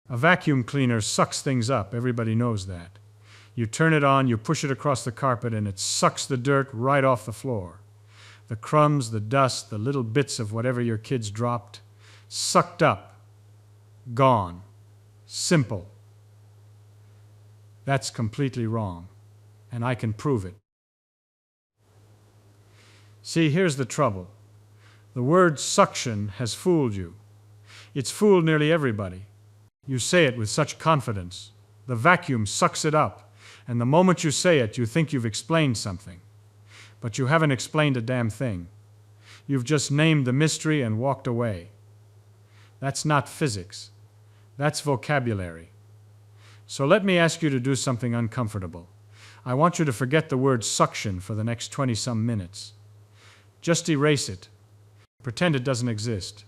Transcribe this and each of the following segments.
A vacuum cleaner sucks things up, everybody knows that. You turn it on, you push it across the carpet, and it sucks the dirt right off the floor. The crumbs, the dust, the little bits of whatever your kids dropped, sucked up, gone. Simple. That's completely wrong, and I can prove it. See, here's the trouble. The word suction has fooled you. It's fooled nearly everybody. You say it with such confidence. The vacuum sucks it up, and the moment you say it, you think you've explained something. But you haven't explained a damn thing. You've just named the mystery and walked away. That's not physics. That's vocabulary. So let me ask you to do something uncomfortable. I want you to forget the word suction for the next 20-some minutes. Just erase it. Pretend it doesn't exist.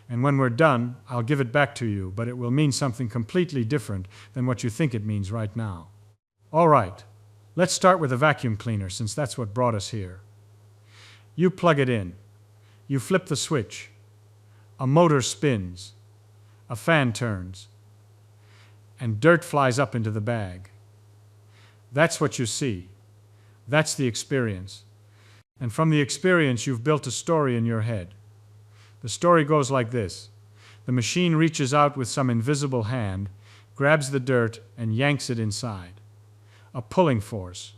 And when we're done, I'll give it back to you, but it will mean something completely different than what you think it means right now. All right, let's start with a vacuum cleaner, since that's what brought us here. You plug it in. You flip the switch. A motor spins. A fan turns. And dirt flies up into the bag. That's what you see. That's the experience. And from the experience, you've built a story in your head. The story goes like this. The machine reaches out with some invisible hand, grabs the dirt, and yanks it inside. A pulling force.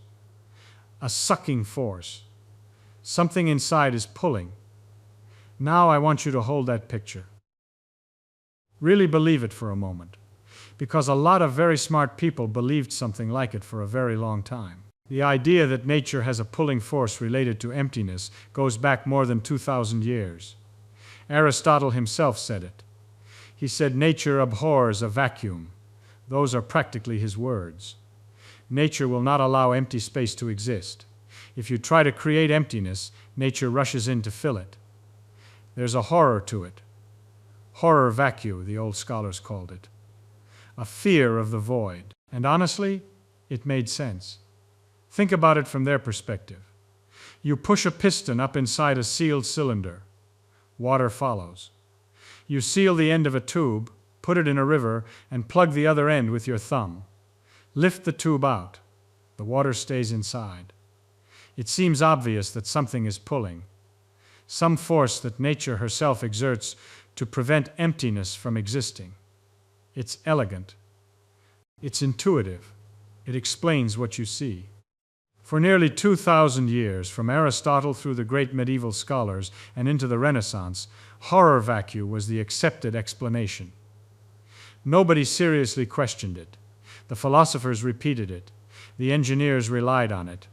A sucking force. Something inside is pulling. Now I want you to hold that picture. Really believe it for a moment, because a lot of very smart people believed something like it for a very long time. The idea that nature has a pulling force related to emptiness goes back more than 2,000 years. Aristotle himself said it. He said nature abhors a vacuum. Those are practically his words. Nature will not allow empty space to exist. If you try to create emptiness, nature rushes in to fill it. There's a horror to it. Horror vacuum, the old scholars called it. A fear of the void. And honestly, it made sense. Think about it from their perspective. You push a piston up inside a sealed cylinder. Water follows. You seal the end of a tube, put it in a river, and plug the other end with your thumb. Lift the tube out. The water stays inside. It seems obvious that something is pulling. Some force that nature herself exerts to prevent emptiness from existing. It's elegant. It's intuitive. It explains what you see. For nearly 2,000 years, from Aristotle through the great medieval scholars and into the Renaissance, horror vacuum was the accepted explanation. Nobody seriously questioned it. The philosophers repeated it. The engineers relied on it.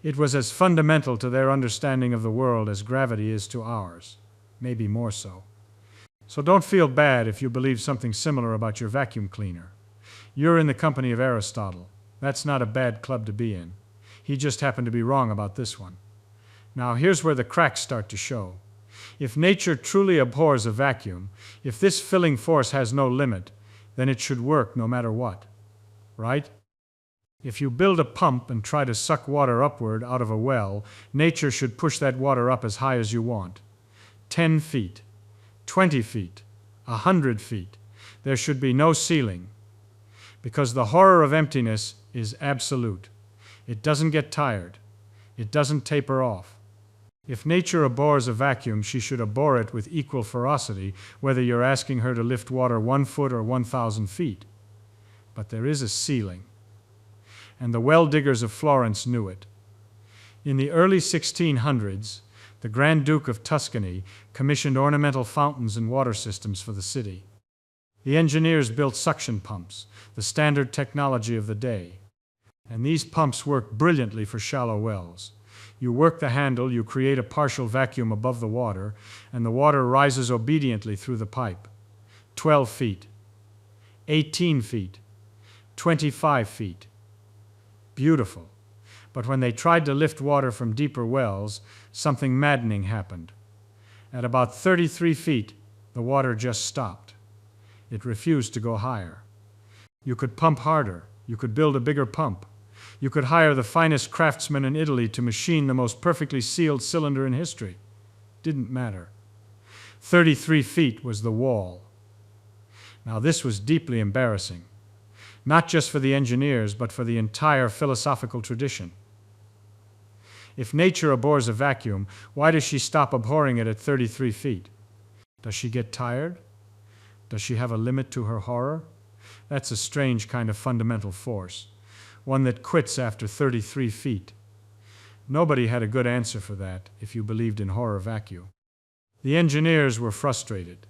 It was as fundamental to their understanding of the world as gravity is to ours, maybe more so. So don't feel bad if you believe something similar about your vacuum cleaner. You're in the company of Aristotle. That's not a bad club to be in. He just happened to be wrong about this one. Now here's where the cracks start to show. If nature truly abhors a vacuum, if this filling force has no limit, then it should work no matter what. Right? If you build a pump and try to suck water upward out of a well, nature should push that water up as high as you want. 10 feet, 20 feet, 100 feet. There should be no ceiling. Because the horror of emptiness is absolute. It doesn't get tired. It doesn't taper off. If nature abhors a vacuum, she should abhor it with equal ferocity, whether you're asking her to lift water 1 foot or 1,000 feet. But there is a ceiling. And the well diggers of Florence knew it. In the early 1600s, the Grand Duke of Tuscany commissioned ornamental fountains and water systems for the city. The engineers built suction pumps, the standard technology of the day. And these pumps work brilliantly for shallow wells. You work the handle, you create a partial vacuum above the water, and the water rises obediently through the pipe. 12 feet, 18 feet, 25 feet. Beautiful. But when they tried to lift water from deeper wells, something maddening happened. At about 33 feet, the water just stopped. It refused to go higher. You could pump harder. You could build a bigger pump. You could hire the finest craftsmen in Italy to machine the most perfectly sealed cylinder in history. Didn't matter. 33 feet was the wall. Now this was deeply embarrassing, not just for the engineers, but for the entire philosophical tradition. If nature abhors a vacuum, why does she stop abhorring it at 33 feet? Does she get tired? Does she have a limit to her horror? That's a strange kind of fundamental force, one that quits after 33 feet. Nobody had a good answer for that if you believed in horror vacuum. The engineers were frustrated.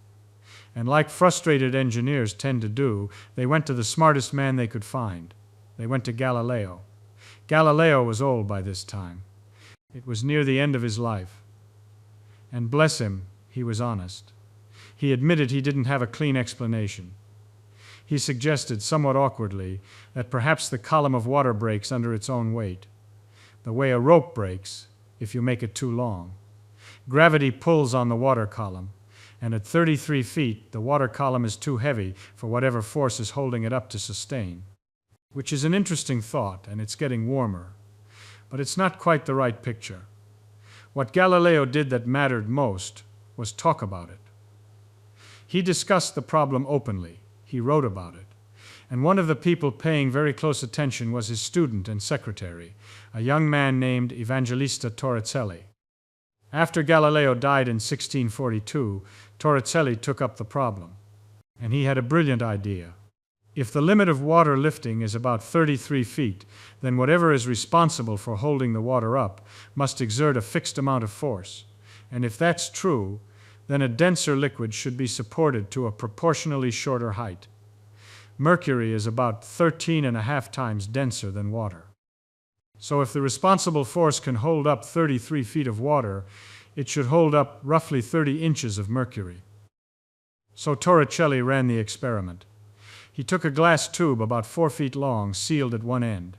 And like frustrated engineers tend to do, they went to the smartest man they could find. They went to Galileo. Galileo was old by this time. It was near the end of his life. And bless him, he was honest. He admitted he didn't have a clean explanation. He suggested, somewhat awkwardly, that perhaps the column of water breaks under its own weight, the way a rope breaks if you make it too long. Gravity pulls on the water column, and at 33 feet, the water column is too heavy for whatever force is holding it up to sustain. Which is an interesting thought, and it's getting warmer. But it's not quite the right picture. What Galileo did that mattered most was talk about it. He discussed the problem openly. He wrote about it. And one of the people paying very close attention was his student and secretary, a young man named Evangelista Torricelli. After Galileo died in 1642, Torricelli took up the problem. And he had a brilliant idea. If the limit of water lifting is about 33 feet, then whatever is responsible for holding the water up must exert a fixed amount of force. And if that's true, then a denser liquid should be supported to a proportionally shorter height. Mercury is about 13.5 times denser than water. So if the responsible force can hold up 33 feet of water, it should hold up roughly 30 inches of mercury. So Torricelli ran the experiment. He took a glass tube about 4 feet long, sealed at one end.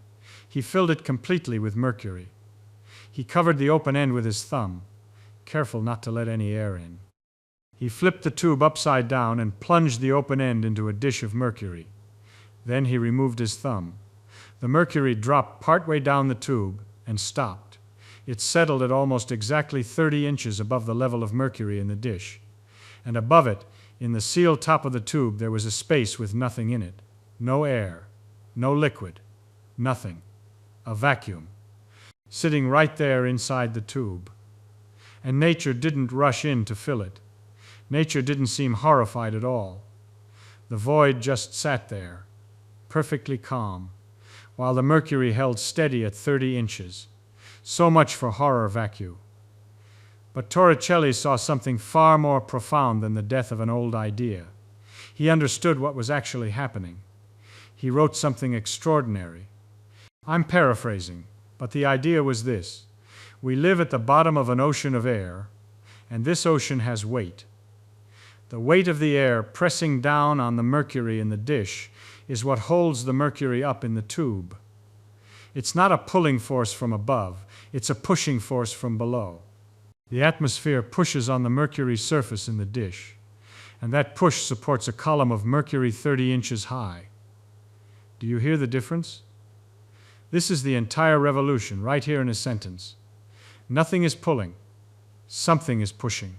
He filled it completely with mercury. He covered the open end with his thumb, careful not to let any air in. He flipped the tube upside down and plunged the open end into a dish of mercury. Then he removed his thumb. The mercury dropped partway down the tube and stopped. It settled at almost exactly 30 inches above the level of mercury in the dish. And above it, in the sealed top of the tube, there was a space with nothing in it. No air, no liquid, nothing. A vacuum, sitting right there inside the tube. And nature didn't rush in to fill it. Nature didn't seem horrified at all. The void just sat there, perfectly calm, while the mercury held steady at 30 inches. So much for horror vacuum. But Torricelli saw something far more profound than the death of an old idea. He understood what was actually happening. He wrote something extraordinary. I'm paraphrasing, but the idea was this. We live at the bottom of an ocean of air, and this ocean has weight. The weight of the air pressing down on the mercury in the dish is what holds the mercury up in the tube. It's not a pulling force from above, it's a pushing force from below. The atmosphere pushes on the mercury surface in the dish, and that push supports a column of mercury 30 inches high. Do you hear the difference? This is the entire revolution right here in a sentence. Nothing is pulling, something is pushing.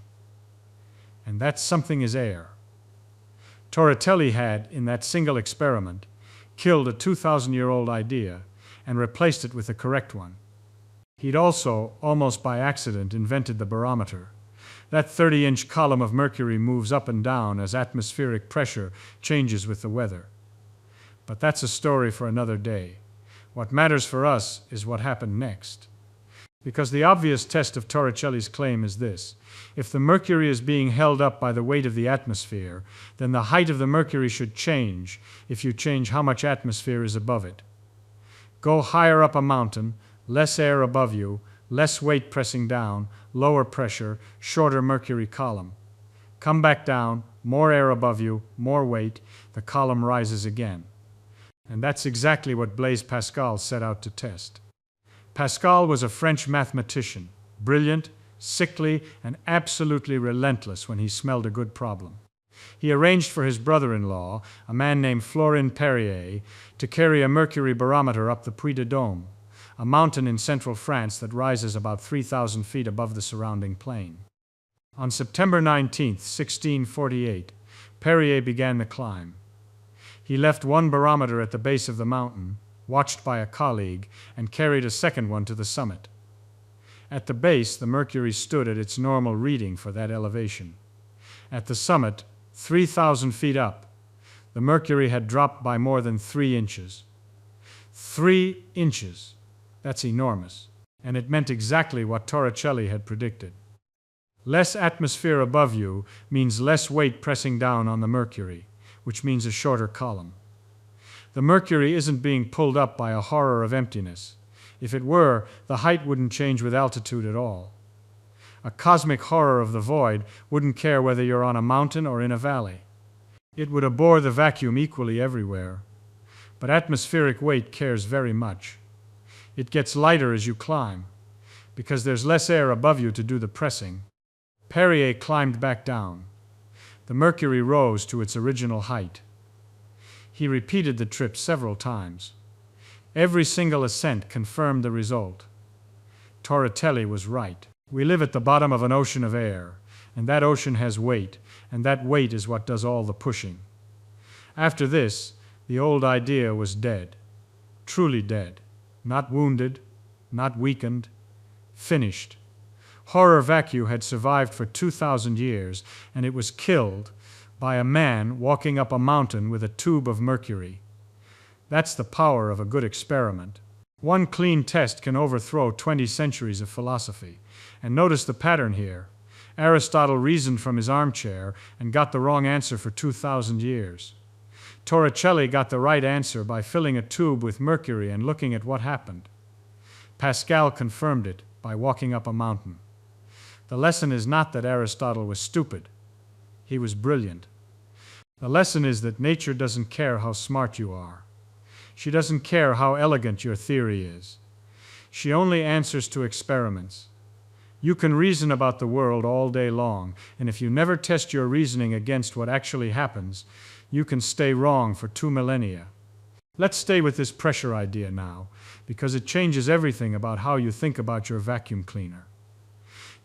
And that something is air. Torricelli had, in that single experiment, killed a 2,000-year-old idea and replaced it with the correct one. He'd also, almost by accident, invented the barometer. That 30-inch column of mercury moves up and down as atmospheric pressure changes with the weather. But that's a story for another day. What matters for us is what happened next. Because the obvious test of Torricelli's claim is this. If the mercury is being held up by the weight of the atmosphere, then the height of the mercury should change if you change how much atmosphere is above it. Go higher up a mountain, less air above you, less weight pressing down, lower pressure, shorter mercury column. Come back down, more air above you, more weight, the column rises again. And that's exactly what Blaise Pascal set out to test. Pascal was a French mathematician, brilliant, sickly, and absolutely relentless when he smelled a good problem. He arranged for his brother-in-law, a man named Florin Perrier, to carry a mercury barometer up the Puy de Dôme, a mountain in central France that rises about 3,000 feet above the surrounding plain. On September 19, 1648, Perrier began the climb. He left one barometer at the base of the mountain, watched by a colleague, and carried a second one to the summit. At the base, the mercury stood at its normal reading for that elevation. At the summit, 3,000 feet up, the mercury had dropped by more than 3 inches. 3 inches! That's enormous, and it meant exactly what Torricelli had predicted. Less atmosphere above you means less weight pressing down on the mercury, which means a shorter column. The mercury isn't being pulled up by a horror of emptiness. If it were, the height wouldn't change with altitude at all. A cosmic horror of the void wouldn't care whether you're on a mountain or in a valley. It would abhor the vacuum equally everywhere. But atmospheric weight cares very much. It gets lighter as you climb, because there's less air above you to do the pressing. Perrier climbed back down. The mercury rose to its original height. He repeated the trip several times. Every single ascent confirmed the result. Torricelli was right. We live at the bottom of an ocean of air, and that ocean has weight, and that weight is what does all the pushing. After this, the old idea was dead. Truly dead. Not wounded, not weakened. Finished. Horror vacuum had survived for 2,000 years, and it was killed by a man walking up a mountain with a tube of mercury. That's the power of a good experiment. One clean test can overthrow 20 centuries of philosophy. And notice the pattern here. Aristotle reasoned from his armchair and got the wrong answer for 2,000 years. Torricelli got the right answer by filling a tube with mercury and looking at what happened. Pascal confirmed it by walking up a mountain. The lesson is not that Aristotle was stupid. He was brilliant. The lesson is that nature doesn't care how smart you are. She doesn't care how elegant your theory is. She only answers to experiments. You can reason about the world all day long, and if you never test your reasoning against what actually happens, you can stay wrong for 2 millennia. Let's stay with this pressure idea now, because it changes everything about how you think about your vacuum cleaner.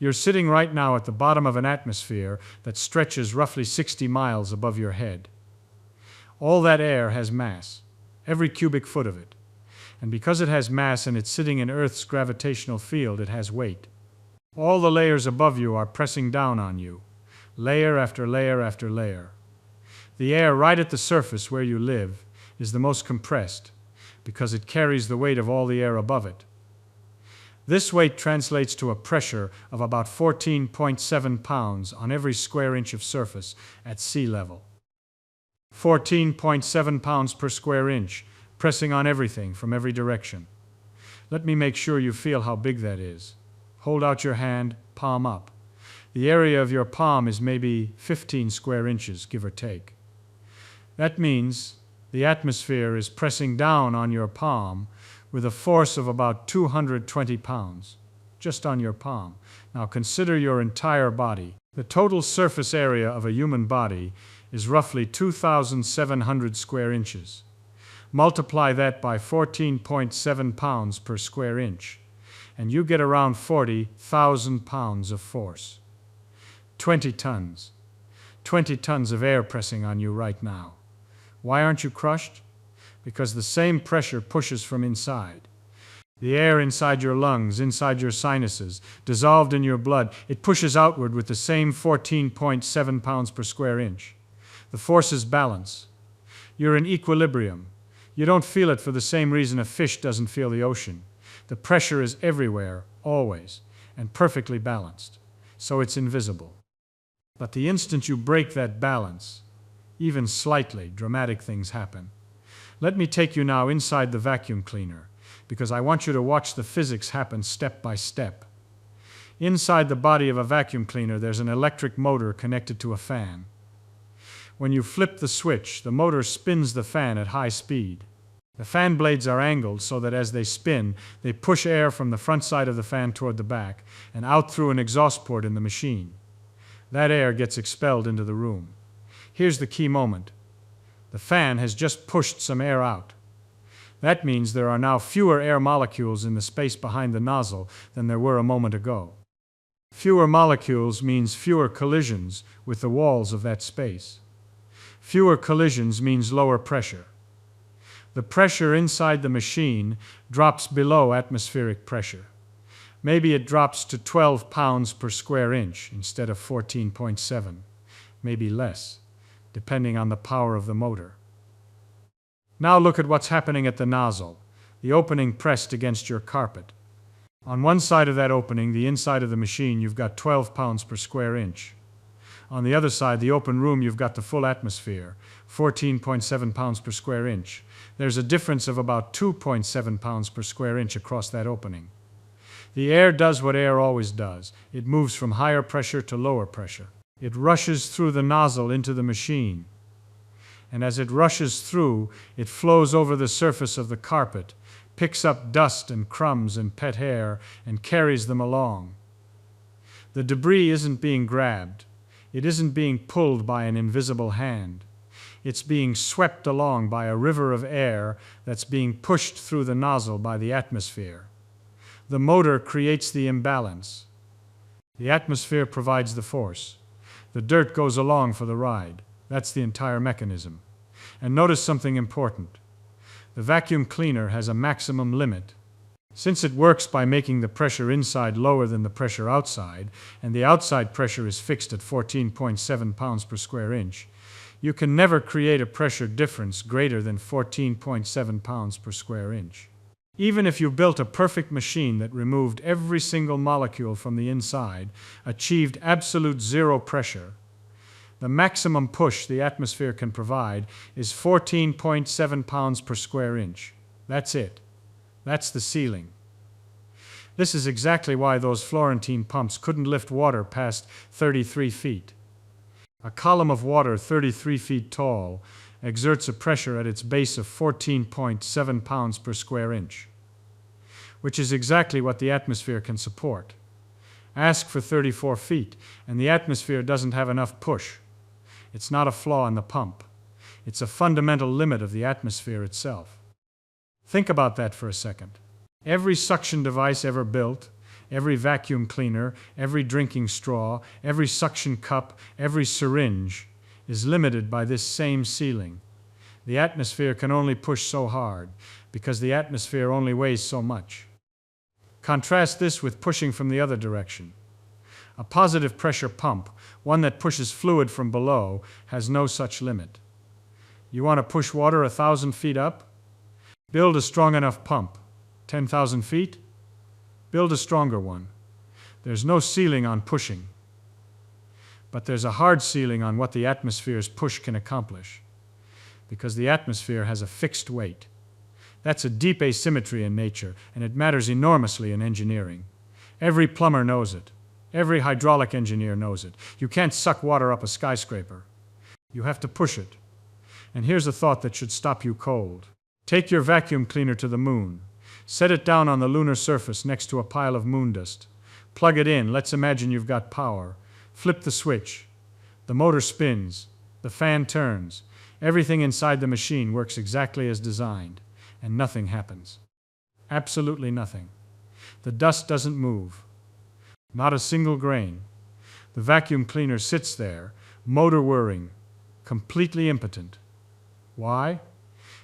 You're sitting right now at the bottom of an atmosphere that stretches roughly 60 miles above your head. All that air has mass, every cubic foot of it. And because it has mass and it's sitting in Earth's gravitational field, it has weight. All the layers above you are pressing down on you, layer after layer after layer. The air right at the surface where you live is the most compressed because it carries the weight of all the air above it. This weight translates to a pressure of about 14.7 pounds on every square inch of surface at sea level. 14.7 pounds per square inch, pressing on everything from every direction. Let me make sure you feel how big that is. Hold out your hand, palm up. The area of your palm is maybe 15 square inches, give or take. That means the atmosphere is pressing down on your palm with a force of about 220 pounds, just on your palm. Now consider your entire body. The total surface area of a human body is roughly 2,700 square inches. Multiply that by 14.7 pounds per square inch, and you get around 40,000 pounds of force. 20 tons. 20 tons of air pressing on you right now. Why aren't you crushed? Because the same pressure pushes from inside. The air inside your lungs, inside your sinuses, dissolved in your blood, it pushes outward with the same 14.7 pounds per square inch. The forces balance. You're in equilibrium. You don't feel it for the same reason a fish doesn't feel the ocean. The pressure is everywhere, always, and perfectly balanced, so it's invisible. But the instant you break that balance, even slightly, dramatic things happen. Let me take you now inside the vacuum cleaner, because I want you to watch the physics happen step by step. Inside the body of a vacuum cleaner, there's an electric motor connected to a fan. When you flip the switch, the motor spins the fan at high speed. The fan blades are angled so that as they spin, they push air from the front side of the fan toward the back and out through an exhaust port in the machine. That air gets expelled into the room. Here's the key moment. The fan has just pushed some air out. That means there are now fewer air molecules in the space behind the nozzle than there were a moment ago. Fewer molecules means fewer collisions with the walls of that space. Fewer collisions means lower pressure. The pressure inside the machine drops below atmospheric pressure. Maybe it drops to 12 pounds per square inch instead of 14.7, maybe less, depending on the power of the motor. Now look at what's happening at the nozzle, the opening pressed against your carpet. On one side of that opening, the inside of the machine, you've got 12 pounds per square inch. On the other side, the open room, you've got the full atmosphere, 14.7 pounds per square inch. There's a difference of about 2.7 pounds per square inch across that opening. The air does what air always does. It moves from higher pressure to lower pressure. It rushes through the nozzle into the machine. And as it rushes through, it flows over the surface of the carpet, picks up dust and crumbs and pet hair, and carries them along. The debris isn't being grabbed. It isn't being pulled by an invisible hand. It's being swept along by a river of air that's being pushed through the nozzle by the atmosphere. The motor creates the imbalance. The atmosphere provides the force. The dirt goes along for the ride. That's the entire mechanism. And notice something important. The vacuum cleaner has a maximum limit. Since it works by making the pressure inside lower than the pressure outside, and the outside pressure is fixed at 14.7 pounds per square inch, you can never create a pressure difference greater than 14.7 pounds per square inch. Even if you built a perfect machine that removed every single molecule from the inside, achieved absolute zero pressure, the maximum push the atmosphere can provide is 14.7 pounds per square inch. That's it. That's the ceiling. This is exactly why those Florentine pumps couldn't lift water past 33 feet. A column of water 33 feet tall exerts a pressure at its base of 14.7 pounds per square inch, which is exactly what the atmosphere can support. Ask for 34 feet, and the atmosphere doesn't have enough push. It's not a flaw in the pump. It's a fundamental limit of the atmosphere itself. Think about that for a second. Every suction device ever built, every vacuum cleaner, every drinking straw, every suction cup, every syringe is limited by this same ceiling. The atmosphere can only push so hard because the atmosphere only weighs so much. Contrast this with pushing from the other direction. A positive pressure pump, one that pushes fluid from below, has no such limit. You want to push water 1,000 feet up? Build a strong enough pump. 10,000 feet? Build a stronger one. There's no ceiling on pushing. But there's a hard ceiling on what the atmosphere's push can accomplish, because the atmosphere has a fixed weight. That's a deep asymmetry in nature, and it matters enormously in engineering. Every plumber knows it. Every hydraulic engineer knows it. You can't suck water up a skyscraper. You have to push it. And here's a thought that should stop you cold. Take your vacuum cleaner to the moon. Set it down on the lunar surface next to a pile of moon dust. Plug it in. Let's imagine you've got power. Flip the switch. The motor spins. The fan turns. Everything inside the machine works exactly as designed, and nothing happens. Absolutely nothing. The dust doesn't move. Not a single grain. The vacuum cleaner sits there, motor whirring, completely impotent. Why?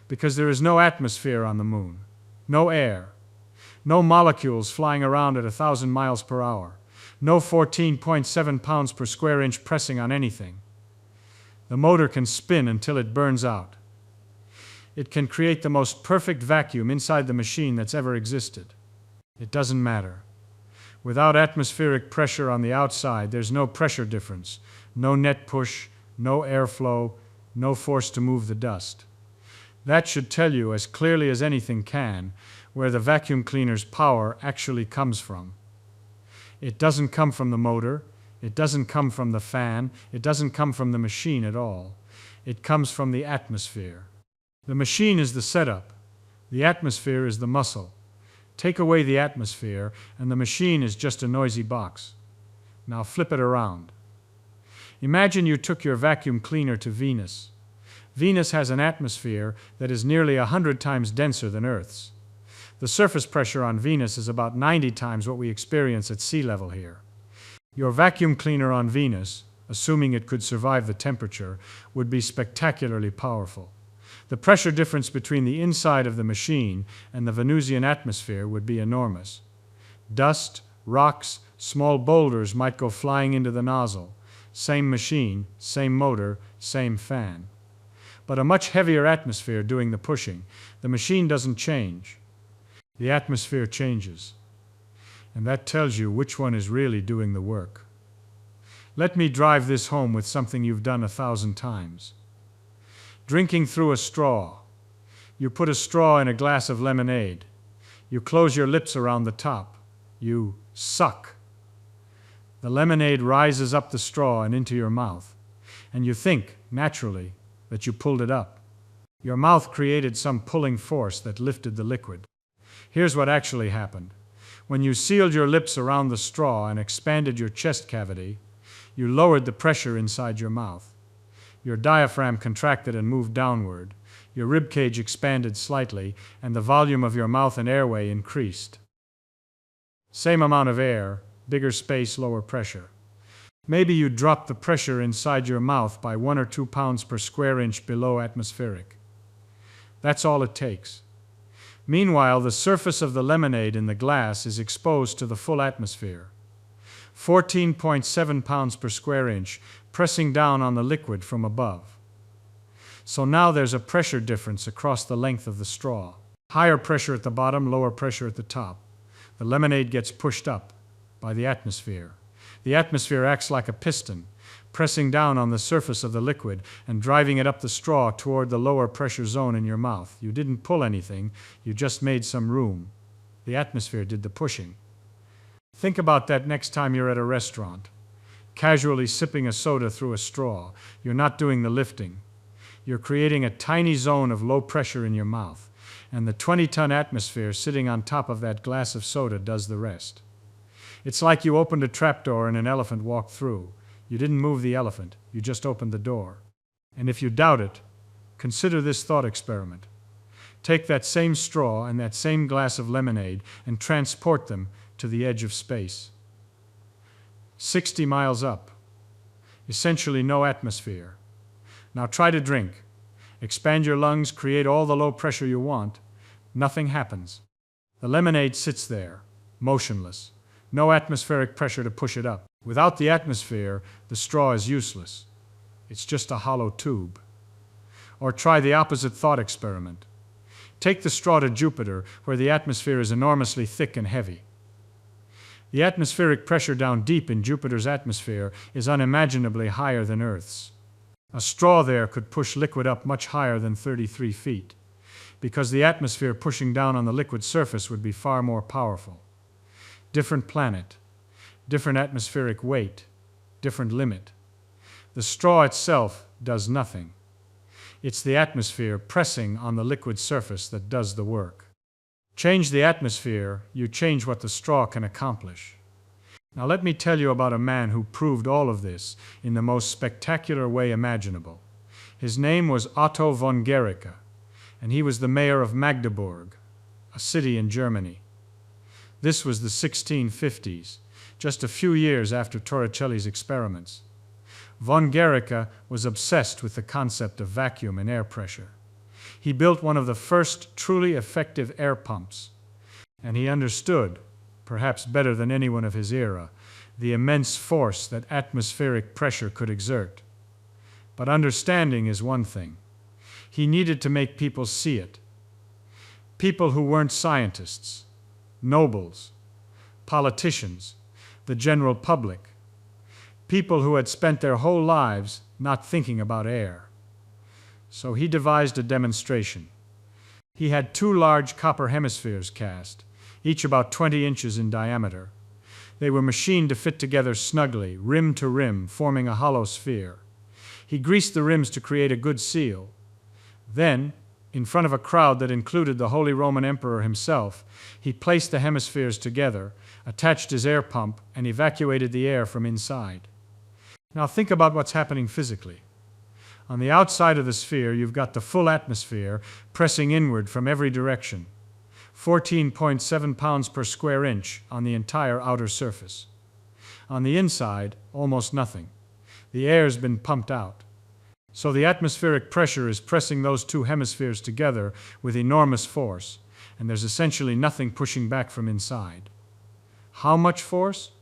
Because there is no atmosphere on the moon, no air, no molecules flying around at 1,000 miles per hour, no 14.7 pounds per square inch pressing on anything. The motor can spin until it burns out. It can create the most perfect vacuum inside the machine that's ever existed. It doesn't matter. Without atmospheric pressure on the outside, there's no pressure difference, no net push, no airflow, no force to move the dust. That should tell you as clearly as anything can where the vacuum cleaner's power actually comes from. It doesn't come from the motor, it doesn't come from the fan, it doesn't come from the machine at all. It comes from the atmosphere. The machine is the setup, the atmosphere is the muscle. Take away the atmosphere, and the machine is just a noisy box. Now flip it around. Imagine you took your vacuum cleaner to Venus. Venus has an atmosphere that is nearly 100 times denser than Earth's. The surface pressure on Venus is about 90 times what we experience at sea level here. Your vacuum cleaner on Venus, assuming it could survive the temperature, would be spectacularly powerful. The pressure difference between the inside of the machine and the Venusian atmosphere would be enormous. Dust, rocks, small boulders might go flying into the nozzle. Same machine, same motor, same fan. But a much heavier atmosphere doing the pushing. The machine doesn't change. The atmosphere changes. And that tells you which one is really doing the work. Let me drive this home with something you've done 1,000 times. Drinking through a straw. You put a straw in a glass of lemonade. You close your lips around the top. You suck. The lemonade rises up the straw and into your mouth. And you think, naturally, that you pulled it up. Your mouth created some pulling force that lifted the liquid. Here's what actually happened. When you sealed your lips around the straw and expanded your chest cavity, you lowered the pressure inside your mouth. Your diaphragm contracted and moved downward. Your rib cage expanded slightly, and the volume of your mouth and airway increased. Same amount of air, bigger space, lower pressure. Maybe you dropped the pressure inside your mouth by 1 or 2 pounds per square inch below atmospheric. That's all it takes. Meanwhile, the surface of the lemonade in the glass is exposed to the full atmosphere. 14.7 pounds per square inch, pressing down on the liquid from above. So now there's a pressure difference across the length of the straw. Higher pressure at the bottom, lower pressure at the top. The lemonade gets pushed up by the atmosphere. The atmosphere acts like a piston, pressing down on the surface of the liquid and driving it up the straw toward the lower pressure zone in your mouth. You didn't pull anything, you just made some room. The atmosphere did the pushing. Think about that next time you're at a restaurant, casually sipping a soda through a straw. You're not doing the lifting. You're creating a tiny zone of low pressure in your mouth, and the 20-ton atmosphere sitting on top of that glass of soda does the rest. It's like you opened a trapdoor and an elephant walked through. You didn't move the elephant, you just opened the door. And if you doubt it, consider this thought experiment. Take that same straw and that same glass of lemonade and transport them to the edge of space. 60 miles up. Essentially no atmosphere. Now try to drink. Expand your lungs, create all the low pressure you want. Nothing happens. The lemonade sits there, motionless. No atmospheric pressure to push it up. Without the atmosphere, the straw is useless. It's just a hollow tube. Or try the opposite thought experiment. Take the straw to Jupiter, where the atmosphere is enormously thick and heavy. The atmospheric pressure down deep in Jupiter's atmosphere is unimaginably higher than Earth's. A straw there could push liquid up much higher than 33 feet, because the atmosphere pushing down on the liquid surface would be far more powerful. Different planet, different atmospheric weight, different limit. The straw itself does nothing. It's the atmosphere pressing on the liquid surface that does the work. Change the atmosphere, you change what the straw can accomplish. Now let me tell you about a man who proved all of this in the most spectacular way imaginable. His name was Otto von Guericke, and he was the mayor of Magdeburg, a city in Germany. This was the 1650s, just a few years after Torricelli's experiments. Von Guericke was obsessed with the concept of vacuum and air pressure. He built one of the first truly effective air pumps, and he understood, perhaps better than anyone of his era, the immense force that atmospheric pressure could exert. But understanding is one thing. He needed to make people see it. People who weren't scientists, nobles, politicians, the general public. People who had spent their whole lives not thinking about air. So he devised a demonstration. He had 2 large copper hemispheres cast, each about 20 inches in diameter. They were machined to fit together snugly, rim to rim, forming a hollow sphere. He greased the rims to create a good seal. Then, in front of a crowd that included the Holy Roman Emperor himself, he placed the hemispheres together, attached his air pump, and evacuated the air from inside. Now think about what's happening physically. On the outside of the sphere, you've got the full atmosphere pressing inward from every direction. 14.7 pounds per square inch on the entire outer surface. On the inside, almost nothing. The air's been pumped out. So the atmospheric pressure is pressing those two hemispheres together with enormous force, and there's essentially nothing pushing back from inside. How much force?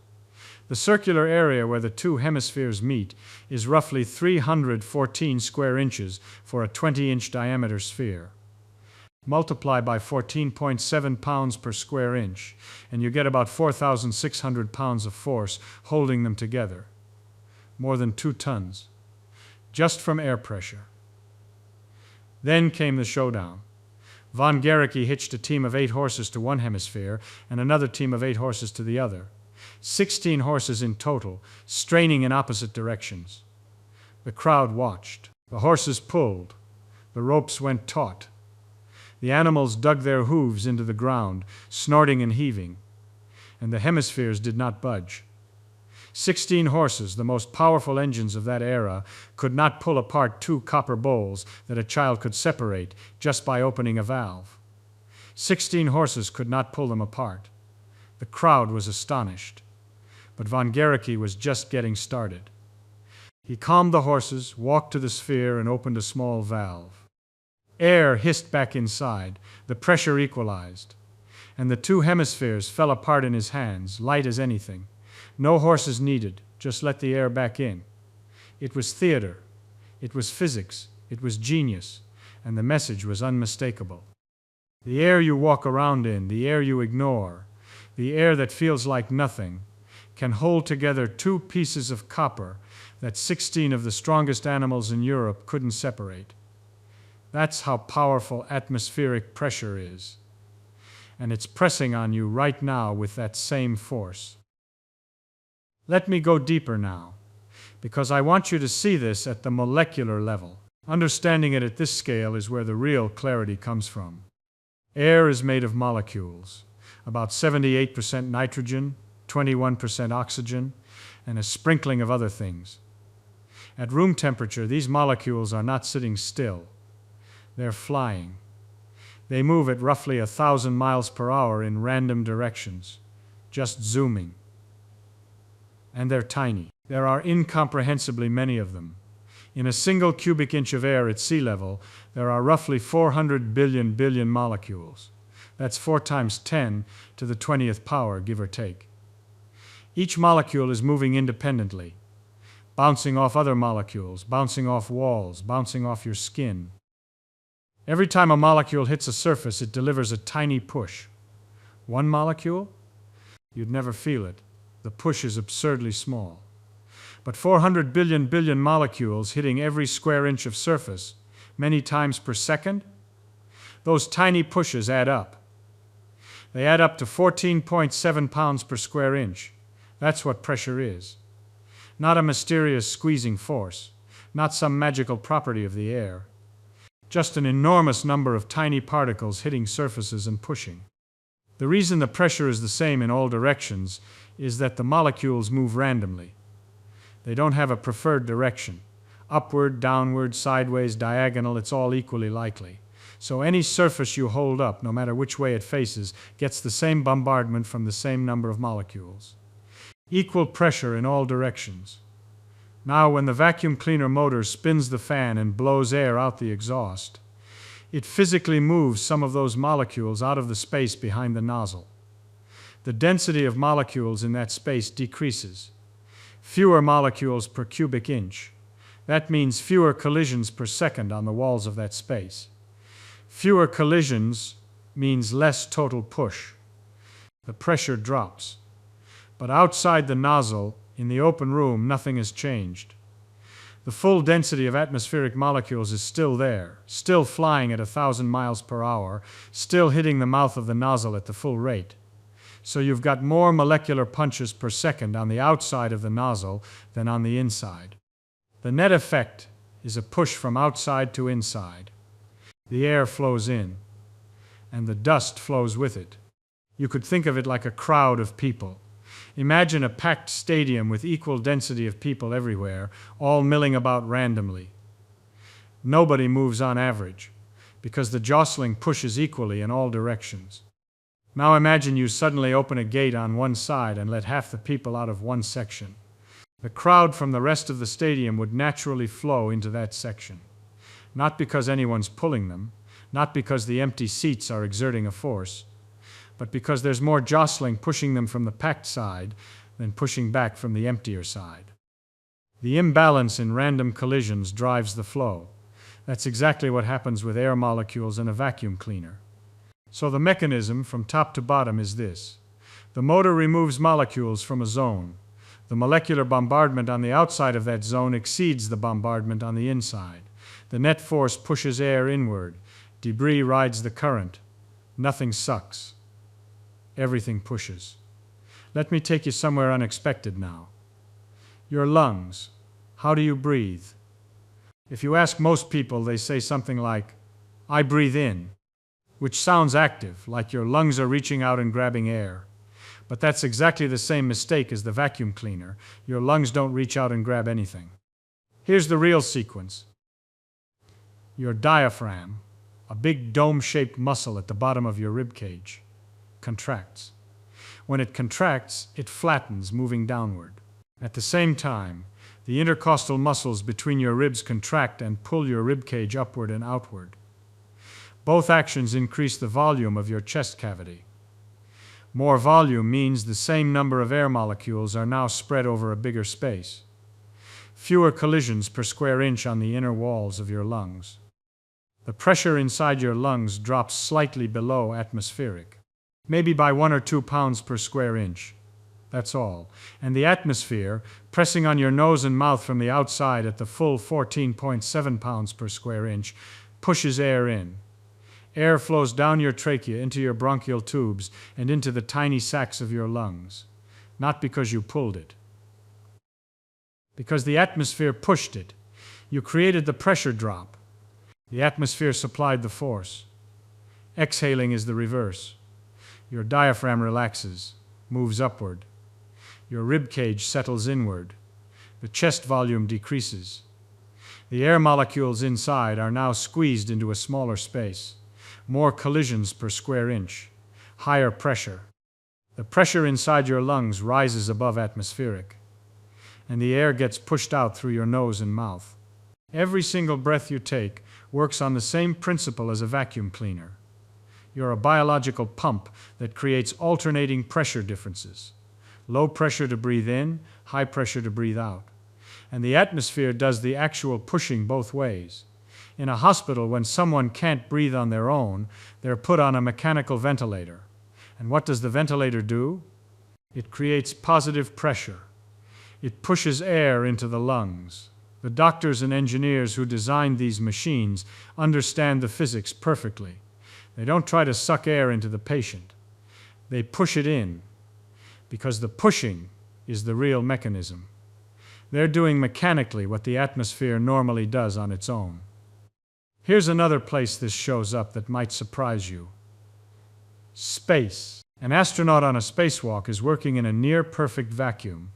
The circular area where the two hemispheres meet is roughly 314 square inches for a 20-inch diameter sphere. Multiply by 14.7 pounds per square inch, and you get about 4,600 pounds of force holding them together. More than 2 tons. Just from air pressure. Then came the showdown. Von Guericke hitched a team of 8 horses to one hemisphere and another team of 8 horses to the other. 16 horses in total, straining in opposite directions. The crowd watched. The horses pulled. The ropes went taut. The animals dug their hooves into the ground, snorting and heaving. And the hemispheres did not budge. 16 horses, the most powerful engines of that era, could not pull apart 2 copper bowls that a child could separate just by opening a valve. 16 horses could not pull them apart. The crowd was astonished. But von Guericke was just getting started. He calmed the horses, walked to the sphere, and opened a small valve. Air hissed back inside, the pressure equalized, and the 2 hemispheres fell apart in his hands, light as anything. No horses needed, just let the air back in. It was theater, it was physics, it was genius, and the message was unmistakable. The air you walk around in, the air you ignore, the air that feels like nothing, can hold together 2 pieces of copper that 16 of the strongest animals in Europe couldn't separate. That's how powerful atmospheric pressure is. And it's pressing on you right now with that same force. Let me go deeper now, because I want you to see this at the molecular level. Understanding it at this scale is where the real clarity comes from. Air is made of molecules, about 78% nitrogen, 21% oxygen, and a sprinkling of other things. At room temperature, these molecules are not sitting still. They're flying. They move at roughly 1,000 miles per hour in random directions, just zooming. And they're tiny. There are incomprehensibly many of them. In a single cubic inch of air at sea level, there are roughly 400 billion molecules. That's 4 times 10 to the 20th power, give or take. Each molecule is moving independently, bouncing off other molecules, bouncing off walls, bouncing off your skin. Every time a molecule hits a surface, it delivers a tiny push. 1 molecule? You'd never feel it. The push is absurdly small. But 400 billion molecules hitting every square inch of surface, many times per second? Those tiny pushes add up. They add up to 14.7 pounds per square inch. That's what pressure is. Not a mysterious squeezing force, not some magical property of the air. Just an enormous number of tiny particles hitting surfaces and pushing. The reason the pressure is the same in all directions is that the molecules move randomly. They don't have a preferred direction. Upward, downward, sideways, diagonal, it's all equally likely. So any surface you hold up, no matter which way it faces, gets the same bombardment from the same number of molecules. Equal pressure in all directions. Now when the vacuum cleaner motor spins the fan and blows air out the exhaust, it physically moves some of those molecules out of the space behind the nozzle. The density of molecules in that space decreases. Fewer molecules per cubic inch. That means fewer collisions per second on the walls of that space. Fewer collisions means less total push. The pressure drops. But outside the nozzle, in the open room, nothing has changed. The full density of atmospheric molecules is still there, still flying at 1,000 miles per hour, still hitting the mouth of the nozzle at the full rate. So you've got more molecular punches per second on the outside of the nozzle than on the inside. The net effect is a push from outside to inside. The air flows in, and the dust flows with it. You could think of it like a crowd of people. Imagine a packed stadium with equal density of people everywhere, all milling about randomly. Nobody moves on average, because the jostling pushes equally in all directions. Now imagine you suddenly open a gate on one side and let half the people out of one section. The crowd from the rest of the stadium would naturally flow into that section. Not because anyone's pulling them, not because the empty seats are exerting a force, but because there's more jostling pushing them from the packed side than pushing back from the emptier side. The imbalance in random collisions drives the flow. That's exactly what happens with air molecules in a vacuum cleaner. So the mechanism from top to bottom is this. The motor removes molecules from a zone. The molecular bombardment on the outside of that zone exceeds the bombardment on the inside. The net force pushes air inward. Debris rides the current. Nothing sucks. Everything pushes. Let me take you somewhere unexpected now. Your lungs. How do you breathe? If you ask most people, they say something like, "I breathe in," which sounds active, like your lungs are reaching out and grabbing air. But that's exactly the same mistake as the vacuum cleaner. Your lungs don't reach out and grab anything. Here's the real sequence. Your diaphragm, a big dome-shaped muscle at the bottom of your rib cage, contracts. When it contracts, it flattens, moving downward. At the same time, the intercostal muscles between your ribs contract and pull your rib cage upward and outward. Both actions increase the volume of your chest cavity. More volume means the same number of air molecules are now spread over a bigger space. Fewer collisions per square inch on the inner walls of your lungs. The pressure inside your lungs drops slightly below atmospheric, maybe by 1 or 2 pounds per square inch. That's all. And the atmosphere, pressing on your nose and mouth from the outside at the full 14.7 pounds per square inch, pushes air in. Air flows down your trachea into your bronchial tubes and into the tiny sacs of your lungs. Not because you pulled it. Because the atmosphere pushed it. You created the pressure drop. The atmosphere supplied the force. Exhaling is the reverse. Your diaphragm relaxes, moves upward. Your rib cage settles inward. The chest volume decreases. The air molecules inside are now squeezed into a smaller space. More collisions per square inch. Higher pressure. The pressure inside your lungs rises above atmospheric. And the air gets pushed out through your nose and mouth. Every single breath you take works on the same principle as a vacuum cleaner. You're a biological pump that creates alternating pressure differences. Low pressure to breathe in, high pressure to breathe out. And the atmosphere does the actual pushing both ways. In a hospital, when someone can't breathe on their own, they're put on a mechanical ventilator. And what does the ventilator do? It creates positive pressure. It pushes air into the lungs. The doctors and engineers who designed these machines understand the physics perfectly. They don't try to suck air into the patient. They push it in, because the pushing is the real mechanism. They're doing mechanically what the atmosphere normally does on its own. Here's another place this shows up that might surprise you. Space. An astronaut on a spacewalk is working in a near-perfect vacuum.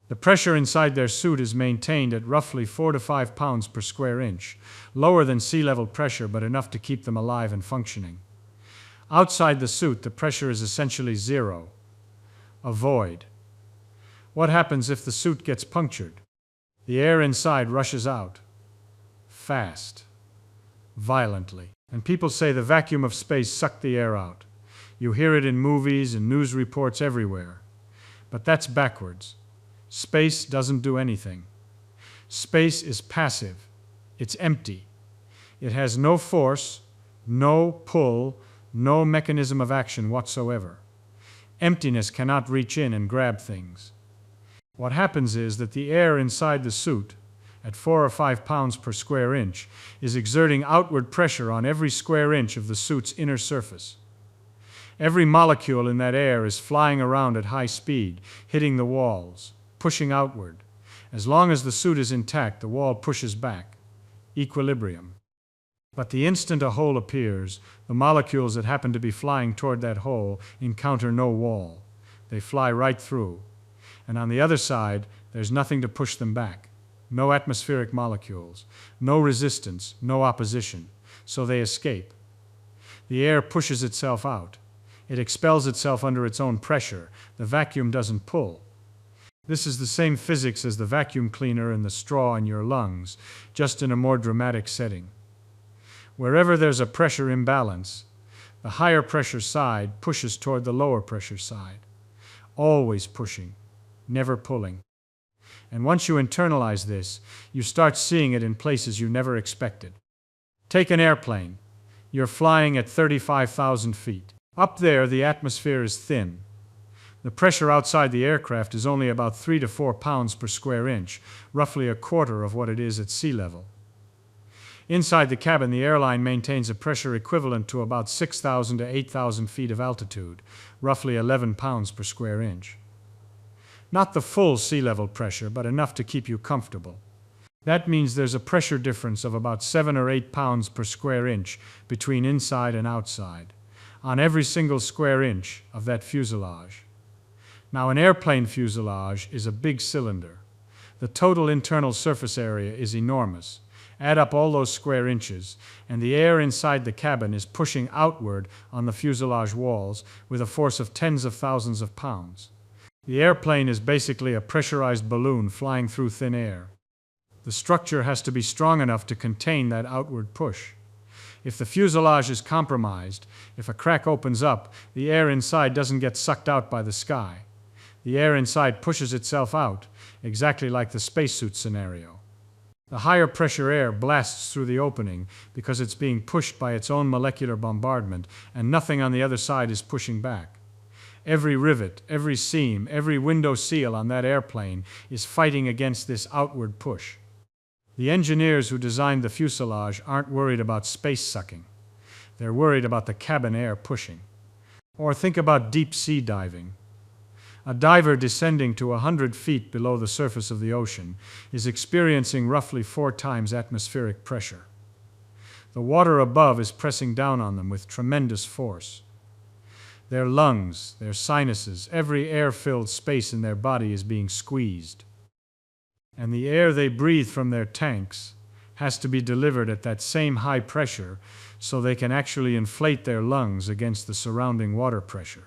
The pressure inside their suit is maintained at roughly 4 to 5 pounds per square inch, lower than sea level pressure but enough to keep them alive and functioning. Outside the suit, the pressure is essentially zero, a void. What happens if the suit gets punctured? The air inside rushes out, fast, violently. And people say the vacuum of space sucked the air out. You hear it in movies and news reports everywhere. But that's backwards. Space doesn't do anything. Space is passive. It's empty. It has no force, no pull, no mechanism of action whatsoever. Emptiness cannot reach in and grab things. What happens is that the air inside the suit, at 4 or 5 pounds per square inch, is exerting outward pressure on every square inch of the suit's inner surface. Every molecule in that air is flying around at high speed, hitting the walls, pushing outward. As long as the suit is intact, the wall pushes back. Equilibrium. But the instant a hole appears, the molecules that happen to be flying toward that hole encounter no wall. They fly right through. And on the other side, there's nothing to push them back. No atmospheric molecules, no resistance, no opposition. So they escape. The air pushes itself out. It expels itself under its own pressure. The vacuum doesn't pull. This is the same physics as the vacuum cleaner and the straw in your lungs, just in a more dramatic setting. Wherever there's a pressure imbalance, the higher pressure side pushes toward the lower pressure side. Always pushing, never pulling. And once you internalize this, you start seeing it in places you never expected. Take an airplane. You're flying at 35,000 feet. Up there, the atmosphere is thin. The pressure outside the aircraft is only about 3 to 4 pounds per square inch, roughly a quarter of what it is at sea level. Inside the cabin, the airline maintains a pressure equivalent to about 6,000 to 8,000 feet of altitude, roughly 11 pounds per square inch. Not the full sea level pressure, but enough to keep you comfortable. That means there's a pressure difference of about 7 or 8 pounds per square inch between inside and outside, on every single square inch of that fuselage. Now, an airplane fuselage is a big cylinder. The total internal surface area is enormous. Add up all those square inches, and the air inside the cabin is pushing outward on the fuselage walls with a force of tens of thousands of pounds. The airplane is basically a pressurized balloon flying through thin air. The structure has to be strong enough to contain that outward push. If the fuselage is compromised, if a crack opens up, the air inside doesn't get sucked out by the sky. The air inside pushes itself out, exactly like the spacesuit scenario. The higher pressure air blasts through the opening because it's being pushed by its own molecular bombardment, and nothing on the other side is pushing back. Every rivet, every seam, every window seal on that airplane is fighting against this outward push. The engineers who designed the fuselage aren't worried about space sucking. They're worried about the cabin air pushing. Or think about deep sea diving. A diver descending to 100 feet below the surface of the ocean is experiencing roughly 4 times atmospheric pressure. The water above is pressing down on them with tremendous force. Their lungs, their sinuses, every air-filled space in their body is being squeezed. And the air they breathe from their tanks has to be delivered at that same high pressure so they can actually inflate their lungs against the surrounding water pressure.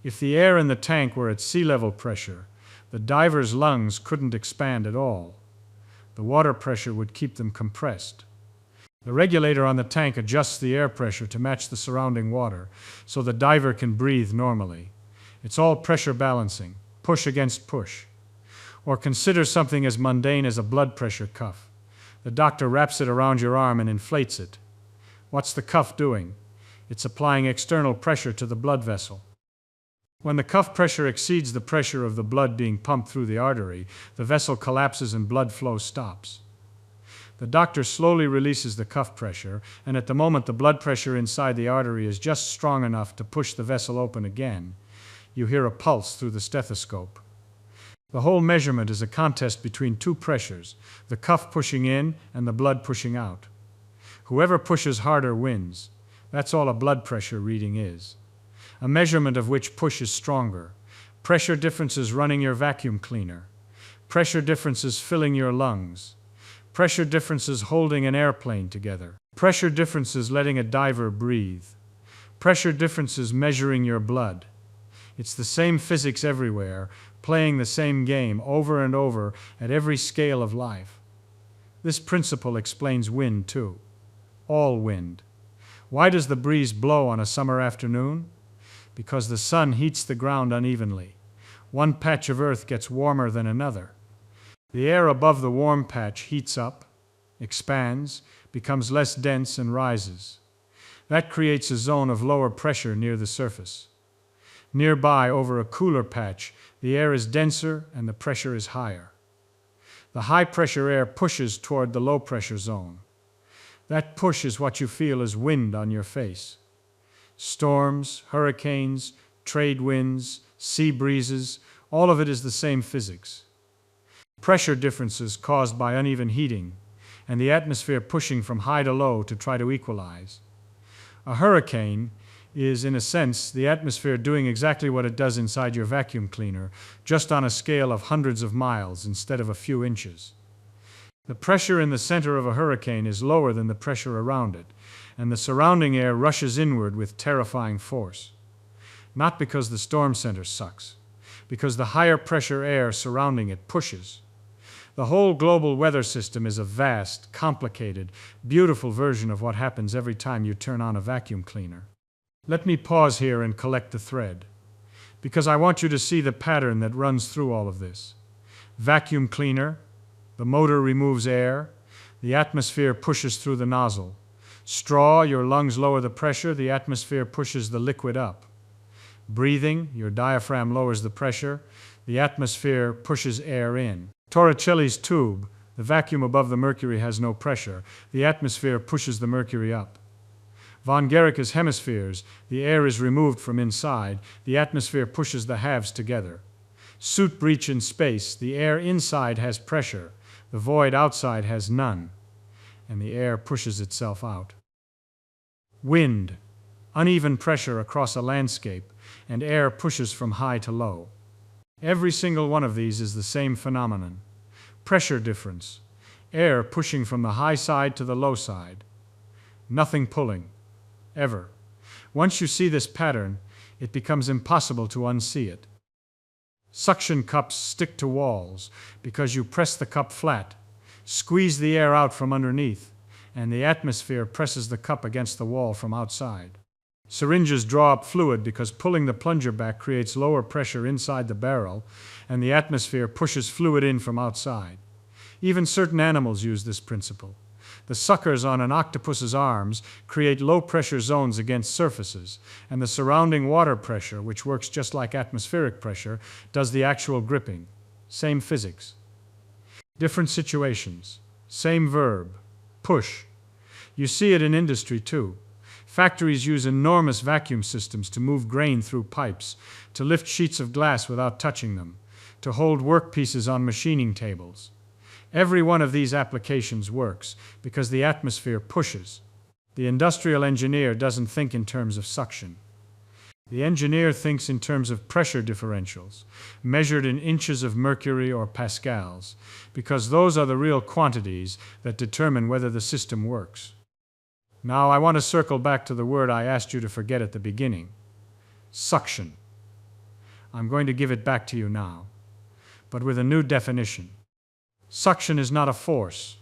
If the air in the tank were at sea level pressure, the diver's lungs couldn't expand at all. The water pressure would keep them compressed. The regulator on the tank adjusts the air pressure to match the surrounding water so the diver can breathe normally. It's all pressure balancing, push against push. Or consider something as mundane as a blood pressure cuff. The doctor wraps it around your arm and inflates it. What's the cuff doing? It's applying external pressure to the blood vessel. When the cuff pressure exceeds the pressure of the blood being pumped through the artery, the vessel collapses and blood flow stops. The doctor slowly releases the cuff pressure, and at the moment the blood pressure inside the artery is just strong enough to push the vessel open again, you hear a pulse through the stethoscope. The whole measurement is a contest between 2 pressures, the cuff pushing in and the blood pushing out. Whoever pushes harder wins. That's all a blood pressure reading is. A measurement of which push is stronger. Pressure differences running your vacuum cleaner. Pressure differences filling your lungs. Pressure differences holding an airplane together. Pressure differences letting a diver breathe. Pressure differences measuring your blood. It's the same physics everywhere, playing the same game over and over at every scale of life. This principle explains wind too. All wind. Why does the breeze blow on a summer afternoon? Because the sun heats the ground unevenly. One patch of earth gets warmer than another. The air above the warm patch heats up, expands, becomes less dense and rises. That creates a zone of lower pressure near the surface. Nearby, over a cooler patch, the air is denser and the pressure is higher. The high pressure air pushes toward the low pressure zone. That push is what you feel as wind on your face. Storms, hurricanes, trade winds, sea breezes, all of it is the same physics. Pressure differences caused by uneven heating, and the atmosphere pushing from high to low to try to equalize. A hurricane is, in a sense, the atmosphere doing exactly what it does inside your vacuum cleaner, just on a scale of hundreds of miles instead of a few inches. The pressure in the center of a hurricane is lower than the pressure around it, and the surrounding air rushes inward with terrifying force. Not because the storm center sucks, because the higher pressure air surrounding it pushes. The whole global weather system is a vast, complicated, beautiful version of what happens every time you turn on a vacuum cleaner. Let me pause here and collect the thread, because I want you to see the pattern that runs through all of this. Vacuum cleaner, the motor removes air, the atmosphere pushes through the nozzle. Straw, your lungs lower the pressure, the atmosphere pushes the liquid up. Breathing, your diaphragm lowers the pressure, the atmosphere pushes air in. Torricelli's tube, the vacuum above the mercury has no pressure, the atmosphere pushes the mercury up. Von Guericke's hemispheres, the air is removed from inside, the atmosphere pushes the halves together. Soot breach in space, the air inside has pressure, the void outside has none, and the air pushes itself out. Wind, uneven pressure across a landscape, and air pushes from high to low. Every single one of these is the same phenomenon. Pressure difference, air pushing from the high side to the low side. Nothing pulling, ever. Once you see this pattern, it becomes impossible to unsee it. Suction cups stick to walls because you press the cup flat, squeeze the air out from underneath, and the atmosphere presses the cup against the wall from outside. Syringes draw up fluid because pulling the plunger back creates lower pressure inside the barrel, and the atmosphere pushes fluid in from outside. Even certain animals use this principle. The suckers on an octopus's arms create low-pressure zones against surfaces, and the surrounding water pressure, which works just like atmospheric pressure, does the actual gripping. Same physics. Different situations. Same verb. Push. You see it in industry too. Factories use enormous vacuum systems to move grain through pipes, to lift sheets of glass without touching them, to hold workpieces on machining tables. Every one of these applications works because the atmosphere pushes. The industrial engineer doesn't think in terms of suction. The engineer thinks in terms of pressure differentials, measured in inches of mercury or pascals, because those are the real quantities that determine whether the system works. Now I want to circle back to the word I asked you to forget at the beginning. Suction. I'm going to give it back to you now, but with a new definition. Suction is not a force.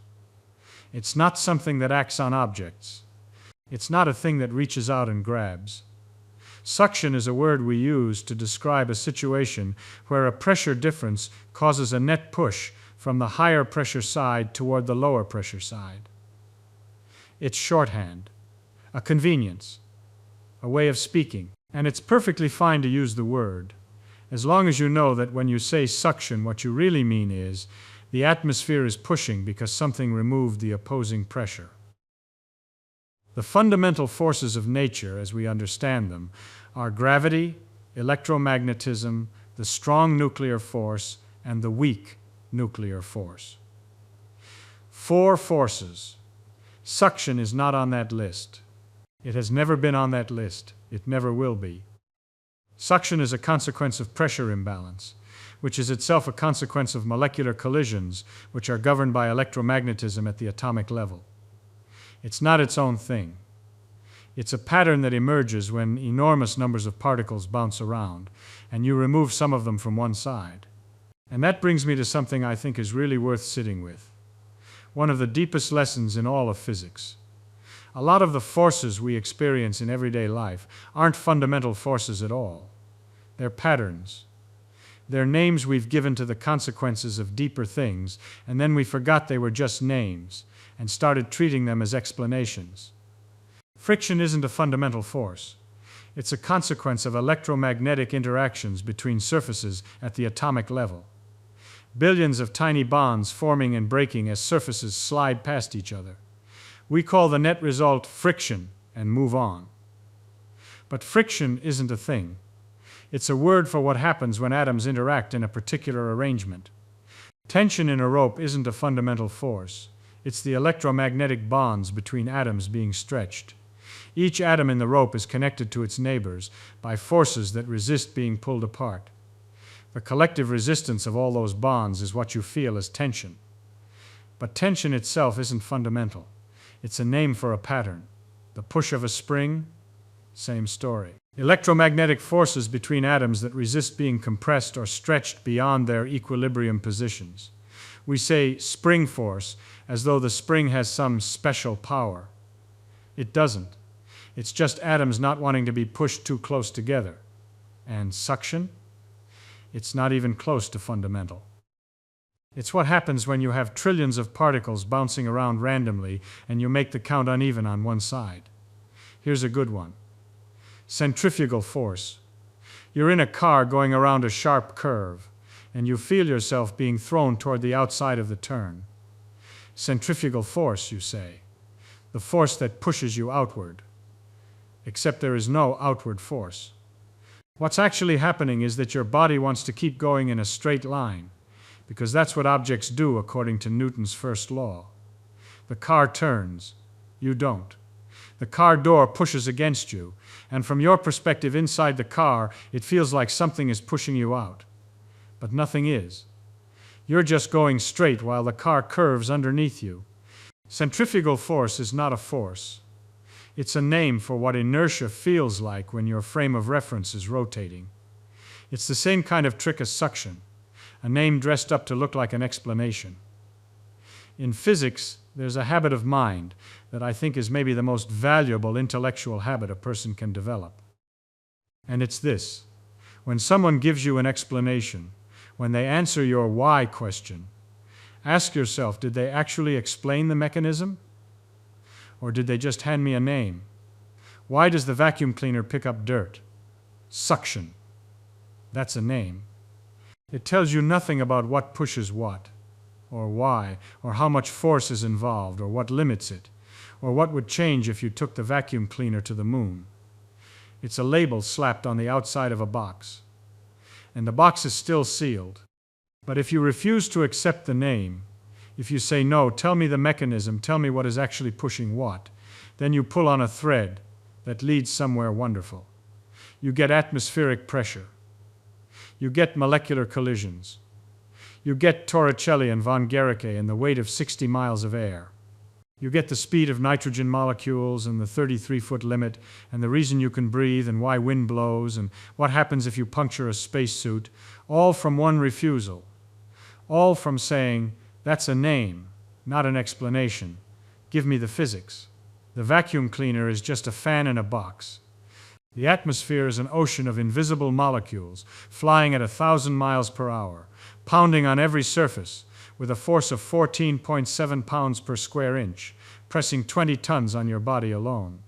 It's not something that acts on objects. It's not a thing that reaches out and grabs. Suction is a word we use to describe a situation where a pressure difference causes a net push from the higher pressure side toward the lower pressure side. It's shorthand, a convenience, a way of speaking, and it's perfectly fine to use the word, as long as you know that when you say suction, what you really mean is the atmosphere is pushing because something removed the opposing pressure. The fundamental forces of nature, as we understand them, are gravity, electromagnetism, the strong nuclear force, and the weak nuclear force. 4 forces. Suction is not on that list. It has never been on that list. It never will be. Suction is a consequence of pressure imbalance, which is itself a consequence of molecular collisions, which are governed by electromagnetism at the atomic level. It's not its own thing. It's a pattern that emerges when enormous numbers of particles bounce around, and you remove some of them from one side. And that brings me to something I think is really worth sitting with. One of the deepest lessons in all of physics. A lot of the forces we experience in everyday life aren't fundamental forces at all. They're patterns. They're names we've given to the consequences of deeper things, and then we forgot they were just names and started treating them as explanations. Friction isn't a fundamental force. It's a consequence of electromagnetic interactions between surfaces at the atomic level. Billions of tiny bonds forming and breaking as surfaces slide past each other. We call the net result friction and move on. But friction isn't a thing. It's a word for what happens when atoms interact in a particular arrangement. Tension in a rope isn't a fundamental force. It's the electromagnetic bonds between atoms being stretched. Each atom in the rope is connected to its neighbors by forces that resist being pulled apart. The collective resistance of all those bonds is what you feel as tension. But tension itself isn't fundamental. It's a name for a pattern. The push of a spring, same story. Electromagnetic forces between atoms that resist being compressed or stretched beyond their equilibrium positions. We say spring force as though the spring has some special power. It doesn't. It's just atoms not wanting to be pushed too close together. And suction? It's not even close to fundamental. It's what happens when you have trillions of particles bouncing around randomly and you make the count uneven on one side. Here's a good one. Centrifugal force. You're in a car going around a sharp curve, and you feel yourself being thrown toward the outside of the turn. Centrifugal force, you say. The force that pushes you outward. Except there is no outward force. What's actually happening is that your body wants to keep going in a straight line, because that's what objects do according to Newton's first law. The car turns. You don't. The car door pushes against you, and from your perspective inside the car, it feels like something is pushing you out. But nothing is. You're just going straight while the car curves underneath you. Centrifugal force is not a force. It's a name for what inertia feels like when your frame of reference is rotating. It's the same kind of trick as suction, a name dressed up to look like an explanation. In physics, there's a habit of mind that I think is maybe the most valuable intellectual habit a person can develop. And it's this. When someone gives you an explanation, when they answer your why question, ask yourself, did they actually explain the mechanism? Or did they just hand me a name? Why does the vacuum cleaner pick up dirt? Suction. That's a name. It tells you nothing about what pushes what, or why, or how much force is involved, or what limits it, or what would change if you took the vacuum cleaner to the moon. It's a label slapped on the outside of a box. And the box is still sealed. But if you refuse to accept the name, if you say, no, tell me the mechanism, tell me what is actually pushing what, then you pull on a thread that leads somewhere wonderful. You get atmospheric pressure. You get molecular collisions. You get Torricelli and von Guericke and the weight of 60 miles of air. You get the speed of nitrogen molecules and the 33-foot limit and the reason you can breathe and why wind blows and what happens if you puncture a spacesuit, all from one refusal. All from saying, that's a name, not an explanation. Give me the physics. The vacuum cleaner is just a fan in a box. The atmosphere is an ocean of invisible molecules flying at 1,000 miles per hour, pounding on every surface with a force of 14.7 pounds per square inch, pressing 20 tons on your body alone.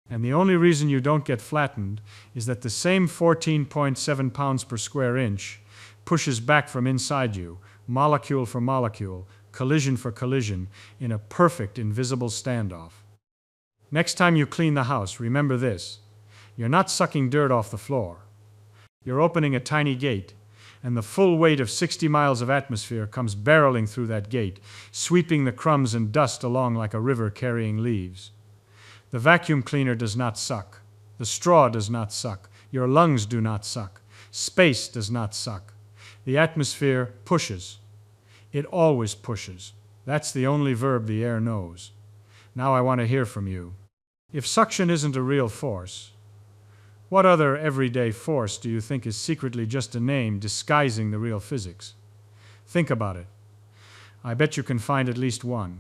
And the only reason you don't get flattened is that the same 14.7 pounds per square inch pushes back from inside you, molecule for molecule, collision for collision, in a perfect invisible standoff. Next time you clean the house, remember this. You're not sucking dirt off the floor. You're opening a tiny gate, and the full weight of 60 miles of atmosphere comes barreling through that gate, sweeping the crumbs and dust along like a river carrying leaves. The vacuum cleaner does not suck. The straw does not suck. Your lungs do not suck. Space does not suck. The atmosphere pushes. It always pushes. That's the only verb the air knows. Now I want to hear from you. If suction isn't a real force, what other everyday force do you think is secretly just a name disguising the real physics? Think about it. I bet you can find at least one.